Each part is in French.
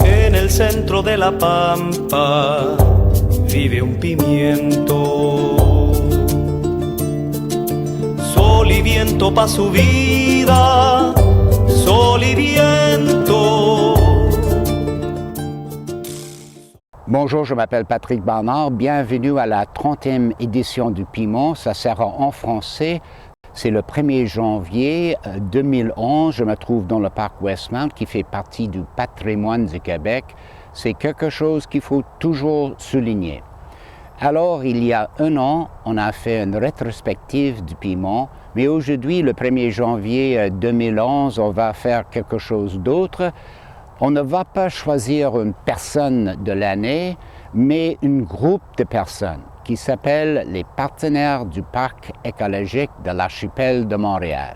En el centro de la pampa vive un pimiento. Sol y viento pa' su vida, sol y viento. Bonjour, je m'appelle Patrick Barnard. Bienvenue à la 30e édition du Piment. Ça sera en français. C'est le 1er janvier 2011. Je me trouve dans le parc Westmount qui fait partie du patrimoine du Québec. C'est quelque chose qu'il faut toujours souligner. Alors, il y a un an, on a fait une rétrospective du piment, mais aujourd'hui, le 1er janvier 2011, on va faire quelque chose d'autre. On ne va pas choisir une personne de l'année, mais un groupe de personnes qui s'appelle les partenaires du parc écologique de l'archipel de Montréal.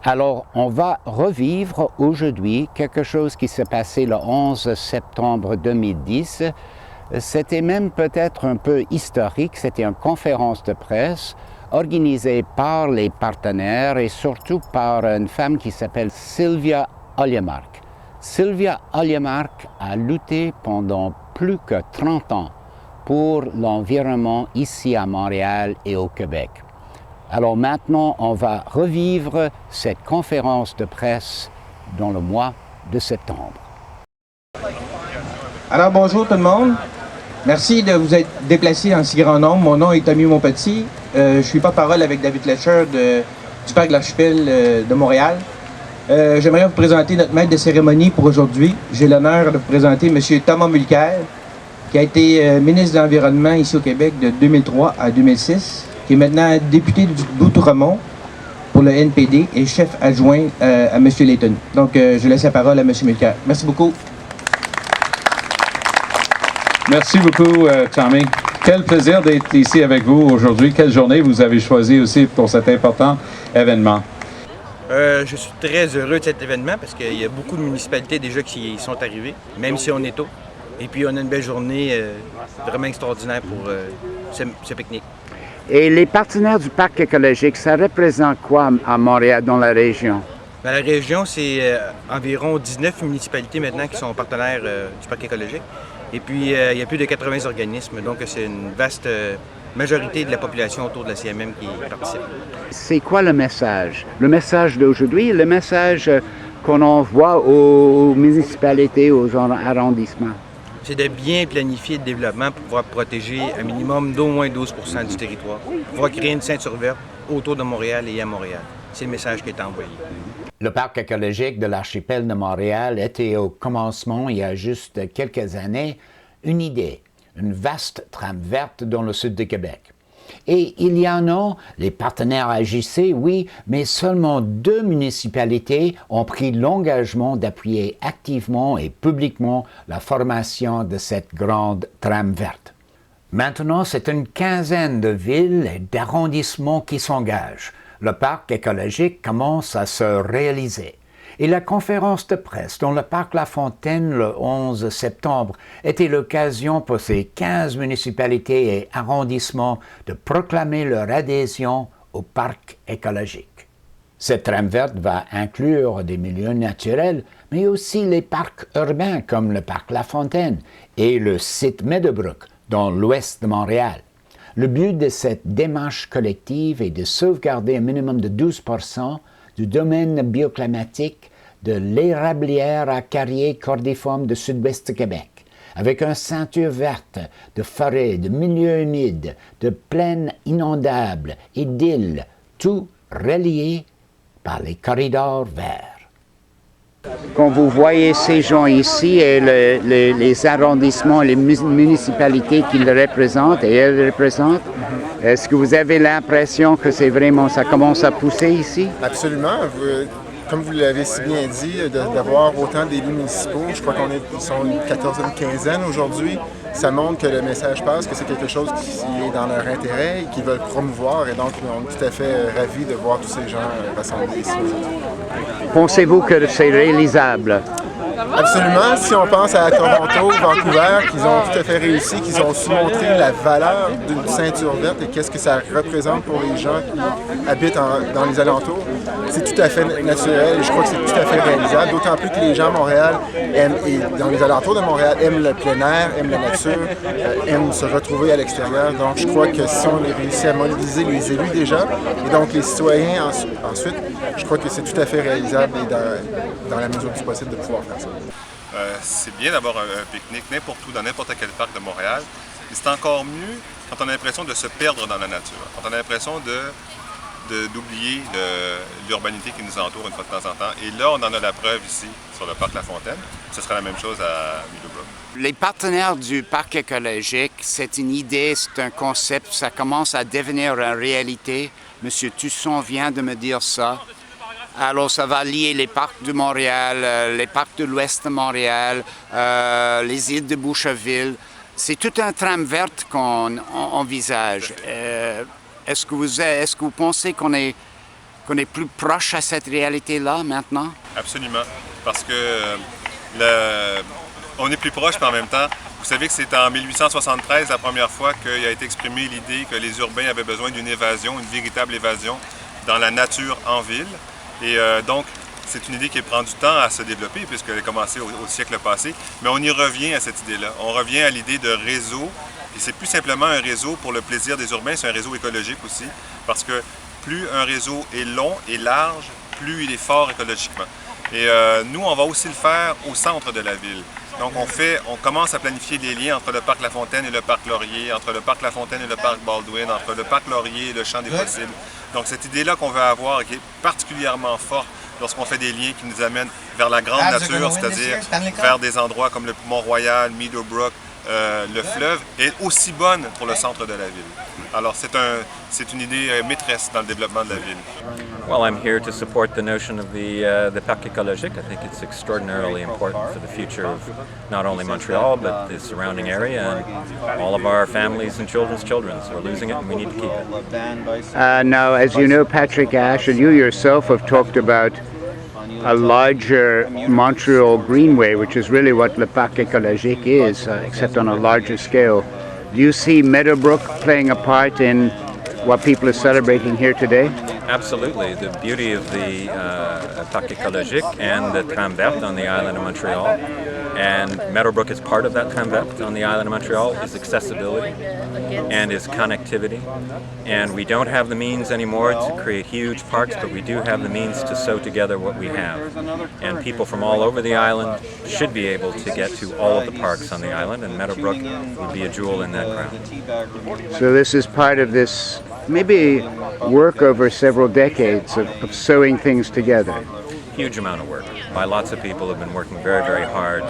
Alors, on va revivre aujourd'hui quelque chose qui s'est passé le 11 septembre 2010. C'était même peut-être un peu historique, c'était une conférence de presse organisée par les partenaires et surtout par une femme qui s'appelle Sylvia Ollimark. Sylvia Ollimark a lutté pendant plus que 30 ans pour l'environnement ici à Montréal et au Québec. Alors maintenant, on va revivre cette conférence de presse dans le mois de septembre. Alors bonjour tout le monde. Merci de vous être déplacés en si grand nombre. Mon nom est Tommy Monpetit. Je suis porte-parole avec David Fletcher du Parc de l'Archipel de Montréal. J'aimerais vous présenter notre maître de cérémonie pour aujourd'hui. J'ai l'honneur de vous présenter M. Thomas Mulcair, qui a été ministre de l'Environnement ici au Québec de 2003 à 2006, qui est maintenant député du d'Outremont pour le NPD et chef adjoint à M. Layton. Donc, je laisse la parole à M. Mulcair. Merci beaucoup. Merci beaucoup, Tommy. Quel plaisir d'être ici avec vous aujourd'hui. Quelle journée vous avez choisi aussi pour cet important événement? Je suis très heureux de cet événement parce qu'il y a beaucoup de municipalités déjà qui y sont arrivées, même si on est tôt. Et puis on a une belle journée vraiment extraordinaire pour ce pique-nique. Et les partenaires du parc écologique, ça représente quoi à Montréal, dans la région? Dans la région, c'est environ 19 municipalités maintenant qui sont partenaires du parc écologique. Et puis il y a plus de 80 organismes, donc c'est une vaste majorité de la population autour de la CMM qui participe. C'est quoi le message? Le message d'aujourd'hui, le message qu'on envoie aux municipalités, aux arrondissements? C'est de bien planifier le développement pour pouvoir protéger un minimum d'au moins 12 % du territoire, pour pouvoir créer une ceinture verte autour de Montréal et à Montréal. C'est le message qui est envoyé. Le parc écologique de l'archipel de Montréal était au commencement, il y a juste quelques années, une idée, une vaste trame verte dans le sud du Québec. Et il y en a, les partenaires agissaient, oui, mais seulement 2 municipalités ont pris l'engagement d'appuyer activement et publiquement la formation de cette grande trame verte. Maintenant, c'est une quinzaine de villes et d'arrondissements qui s'engagent. Le parc écologique commence à se réaliser. Et la conférence de presse dans le parc La Fontaine le 11 septembre était l'occasion pour ces 15 municipalités et arrondissements de proclamer leur adhésion au parc écologique. Cette trame verte va inclure des milieux naturels, mais aussi les parcs urbains comme le parc La Fontaine et le site Meadowbrook dans l'ouest de Montréal. Le but de cette démarche collective est de sauvegarder un minimum de 12 % du domaine bioclimatique de l'érablière à carrier cordiforme de sud-ouest du Québec, avec une ceinture verte de forêts, de milieux humides, de plaines inondables et d'îles, tout relié par les corridors verts. Quand vous voyez ces gens ici et les arrondissements, les municipalités qu'ils représentent et elles représentent, est-ce que vous avez l'impression que c'est vraiment, ça commence à pousser ici? Absolument. Comme vous l'avez si bien dit, d'avoir autant d'élus municipaux, je crois ils sont une quatorzaine, quinzaine aujourd'hui, ça montre que le message passe, que c'est quelque chose qui est dans leur intérêt et qu'ils veulent promouvoir. Et donc, on est tout à fait ravis de voir tous ces gens rassemblés ici aujourd'hui. Pensez-vous que c'est réalisable? Absolument. Si on pense à Toronto, Vancouver, qu'ils ont tout à fait réussi, qu'ils ont su montrer la valeur d'une ceinture verte et qu'est-ce que ça représente pour les gens qui habitent dans les alentours, c'est tout à fait naturel et je crois que c'est tout à fait réalisable. D'autant plus que les gens à Montréal aiment, et dans les alentours de Montréal, aiment le plein air, aiment la nature, aiment se retrouver à l'extérieur. Donc je crois que si on réussit à mobiliser les élus déjà et donc les citoyens ensuite, je crois que c'est tout à fait réalisable et dans la mesure du possible de pouvoir faire ça. C'est bien d'avoir un pique-nique n'importe où, dans n'importe quel parc de Montréal. Et c'est encore mieux quand on a l'impression de se perdre dans la nature, quand on a l'impression d'oublier l'urbanité qui nous entoure une fois de temps en temps. Et là, on en a la preuve ici, sur le parc La Fontaine. Ce sera la même chose à Meadowbrook. Les partenaires du parc écologique, c'est une idée, c'est un concept, ça commence à devenir une réalité. Monsieur Tusson vient de me dire ça. Alors ça va lier les parcs de Montréal, les parcs de l'ouest de Montréal, les îles de Boucherville. C'est tout un tram verte qu'on envisage. Est-ce que vous pensez qu'on est plus proche à cette réalité-là maintenant? Absolument, parce que on est plus proche, mais en même temps, vous savez que c'est en 1873 la première fois qu'il a été exprimé l'idée que les urbains avaient besoin d'une évasion, une véritable évasion dans la nature en ville. Et donc, c'est une idée qui prend du temps à se développer puisqu'elle a commencé au siècle passé, mais on y revient à cette idée-là. On revient à l'idée de réseau, et c'est plus simplement un réseau pour le plaisir des urbains, c'est un réseau écologique aussi, parce que plus un réseau est long et large, plus il est fort écologiquement. Et nous, on va aussi le faire au centre de la ville. Donc on commence à planifier des liens entre le parc La Fontaine et le parc Laurier, entre le parc La Fontaine et le parc Baldwin, entre le parc Laurier et le champ des possibles. Donc cette idée-là qu'on veut avoir et qui est particulièrement forte lorsqu'on fait des liens qui nous amènent vers la grande nature, c'est-à-dire vers des endroits comme le Mont-Royal, Meadowbrook, le fleuve, est aussi bonne pour le centre de la ville. Alors c'est une idée maîtresse dans le développement de la ville. Well, I'm here to support the notion of the parc écologique. I think it's extraordinarily important for the future of not only Montreal, but the surrounding area and all of our families and children's children. So we're losing it and we need to keep it. Now, as you know, Patrick Ashe, and you yourself have talked about a larger Montreal Greenway, which is really what le Parc écologique is, except on a larger scale. Do you see Meadowbrook playing a part in what people are celebrating here today? Absolutely. The beauty of the Parc écologique and the tram verte on the island of Montreal, and Meadowbrook is part of that tram verte on the island of Montreal, is accessibility and is connectivity. And we don't have the means anymore to create huge parks, but we do have the means to sew together what we have. And people from all over the island should be able to get to all of the parks on the island, and Meadowbrook would be a jewel in that crown. So this is part of this maybe work over several decades of sewing things together. Huge amount of work by lots of people who have been working very, very hard,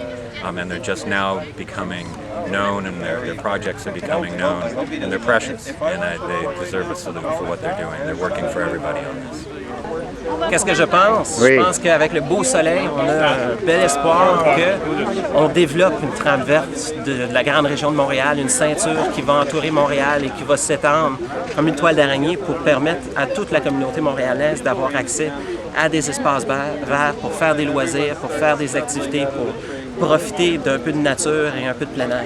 and they're just now becoming known, and their projects are becoming known, and they're precious, and they deserve a salute for what they're doing. They're working for everybody on this. Qu'est-ce que je pense? Oui. Je pense qu'avec le beau soleil, on a un bel espoir qu'on développe une trame verte de la grande région de Montréal, une ceinture qui va entourer Montréal et qui va s'étendre comme une toile d'araignée pour permettre à toute la communauté montréalaise d'avoir accès à des espaces verts pour faire des loisirs, pour faire des activités, pour profiter d'un peu de nature et un peu de plein air.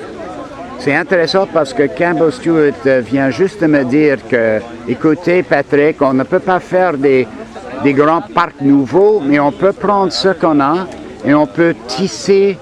C'est intéressant parce que Campbell Stewart vient juste de me dire que, écoutez Patrick, on ne peut pas faire des grands parcs nouveaux, mais on peut prendre ce qu'on a et on peut tisser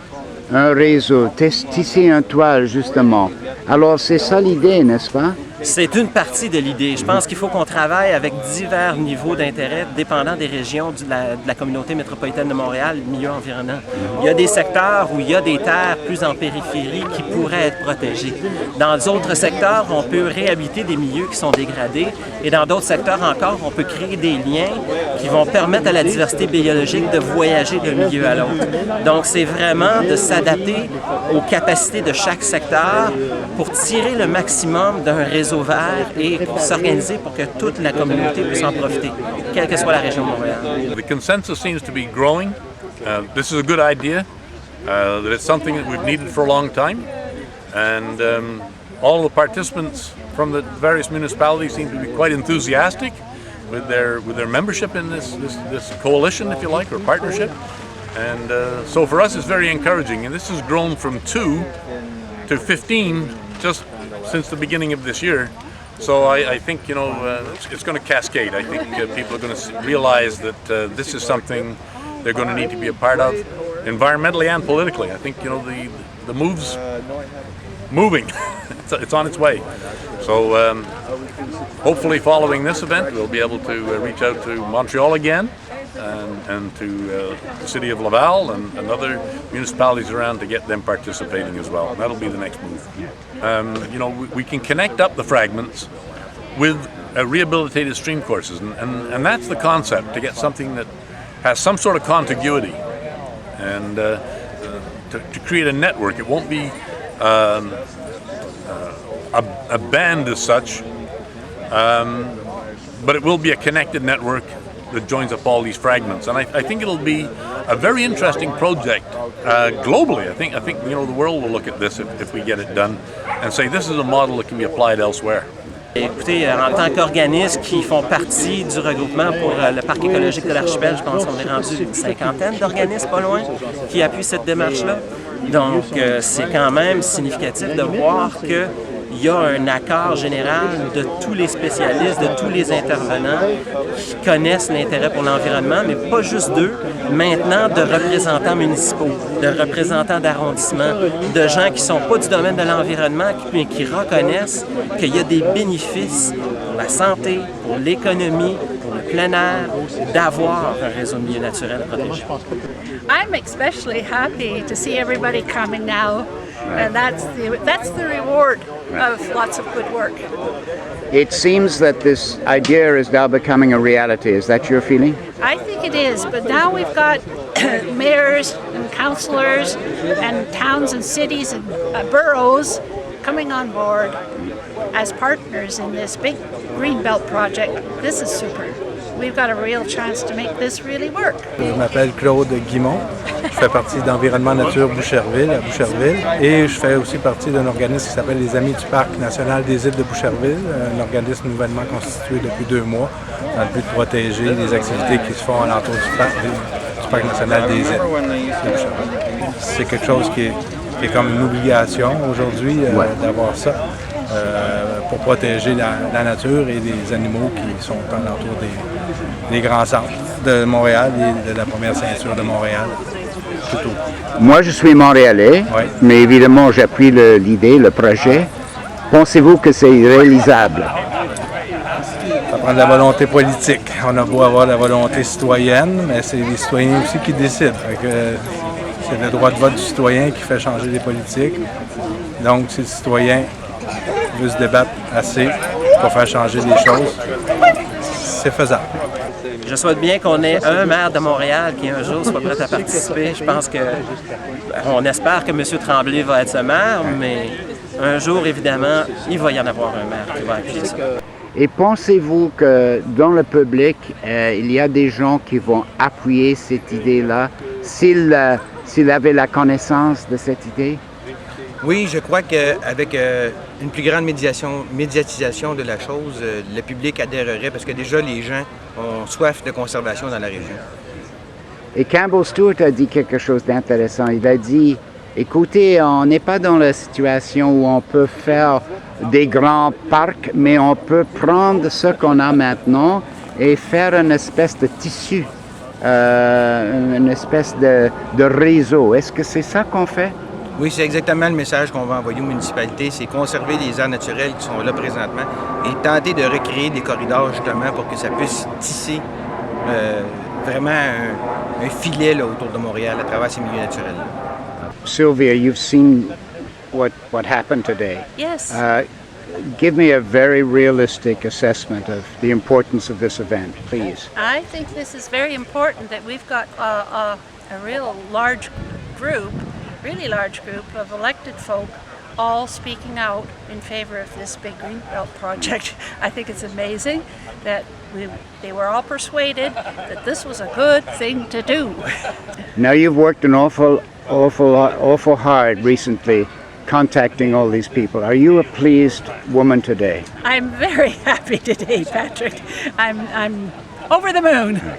un réseau, tisser un toile justement. Alors c'est ça l'idée, n'est-ce pas? C'est une partie de l'idée. Je pense qu'il faut qu'on travaille avec divers niveaux d'intérêt dépendant des régions de la communauté métropolitaine de Montréal, milieu environnant. Il y a des secteurs où il y a des terres plus en périphérie qui pourraient être protégées. Dans d'autres secteurs, on peut réhabiliter des milieux qui sont dégradés et dans d'autres secteurs encore, on peut créer des liens qui vont permettre à la diversité biologique de voyager d'un milieu à l'autre. Donc, c'est vraiment de s'adapter aux capacités de chaque secteur pour tirer le maximum d'un réseau vert et s'organiser pour que toute la communauté puisse en profiter, quelle que soit la région de Montréal. The consensus seems to be growing. This is a good idea. That it's something that we've needed for a long time, and all the participants from the various municipalities seem to be quite enthusiastic with their membership in this coalition, if you like, or partnership. And so for us, it's very encouraging. And this has grown from 2 to 15 just since the beginning of this year. So I think, it's going to cascade. I think people are going to realize that this is something they're going to need to be a part of, environmentally and politically. I think, the move's moving. It's on its way. So hopefully following this event, we'll be able to reach out to Montreal again and to the city of Laval and other municipalities around to get them participating as well. And that'll be the next move. We can connect up the fragments with rehabilitated stream courses, and that's the concept, to get something that has some sort of contiguity and to create a network. It won't be a band as such, but it will be a connected network that joins up all these fragments. And I think it'll be a very interesting project globally. I think the world will look at this if we get it done and say this is a model that can be applied elsewhere. Écoutez, en tant qu'organismes qui font partie du regroupement pour le parc écologique de l'archipel, je pense qu'on est rendu une cinquantaine d'organismes, pas loin, qui appuient cette démarche-là. Donc, c'est quand même significatif de voir qu'il y a un accord général de tous les spécialistes, de tous les intervenants qui connaissent l'intérêt pour l'environnement, mais pas juste d'eux, maintenant de représentants municipaux, de représentants d'arrondissement, de gens qui ne sont pas du domaine de l'environnement, mais qui reconnaissent qu'il y a des bénéfices pour la santé, pour l'économie, pour le plein air, d'avoir un réseau de milieux naturels à protéger. I'm especially happy to see everybody coming now, and that's the reward of lots of good work. It seems that this idea is now becoming a reality. Is that your feeling? I think it is, but now we've got mayors and councillors and towns and cities and boroughs coming on board as partners in this big Greenbelt project. This is super. We've got a real chance to make this really work. Je m'appelle Claude Guimont. Je fais partie d'Environnement Nature Boucherville, à Boucherville. Et je fais aussi partie d'un organisme qui s'appelle les Amis du Parc national des îles de Boucherville, un organisme nouvellement constitué depuis 2 mois dans le but de protéger les activités qui se font alentour du parc national des îles de Boucherville. C'est quelque chose qui est comme une obligation aujourd'hui d'avoir ça. Pour protéger la nature et les animaux qui sont alentour des grands centres de Montréal et de la première ceinture de Montréal. Moi, je suis montréalais, mais évidemment, j'appuie l'idée, le projet. Pensez-vous que c'est réalisable? Ça prend de la volonté politique. On a beau avoir la volonté citoyenne, mais c'est les citoyens aussi qui décident. C'est le droit de vote du citoyen qui fait changer les politiques. Donc, si le citoyen veut se débattre assez pour faire changer les choses, c'est faisable. Je souhaite bien qu'on ait un maire de Montréal qui un jour soit prêt à participer. Je pense on espère que M. Tremblay va être ce maire, mais un jour, évidemment, il va y en avoir un maire qui va appuyer ça. Et pensez-vous que dans le public, il y a des gens qui vont appuyer cette idée-là s'ils avaient la connaissance de cette idée? Oui, je crois qu'avec une plus grande médiatisation de la chose, le public adhérerait parce que déjà les gens ont soif de conservation dans la région. Et Campbell Stuart a dit quelque chose d'intéressant. Il a dit, écoutez, on n'est pas dans la situation où on peut faire des grands parcs, mais on peut prendre ce qu'on a maintenant et faire une espèce de tissu, une espèce de réseau. Est-ce que c'est ça qu'on fait? Oui, c'est exactement le message qu'on va envoyer aux municipalités, c'est conserver les aires naturelles qui sont là présentement et tenter de recréer des corridors justement pour que ça puisse tisser vraiment un filet là, autour de Montréal à travers ces milieux naturels. Sylvia, you've seen what happened today. Yes. Give me a very realistic assessment of the importance of this event, please. I think this is very important that we've got a real large group, really large group of elected folk all speaking out in favor of this big Greenbelt project. I think it's amazing that they were all persuaded that this was a good thing to do. Now you've worked an awful hard recently contacting all these people. Are you a pleased woman today? I'm very happy today, Patrick. I'm over the moon.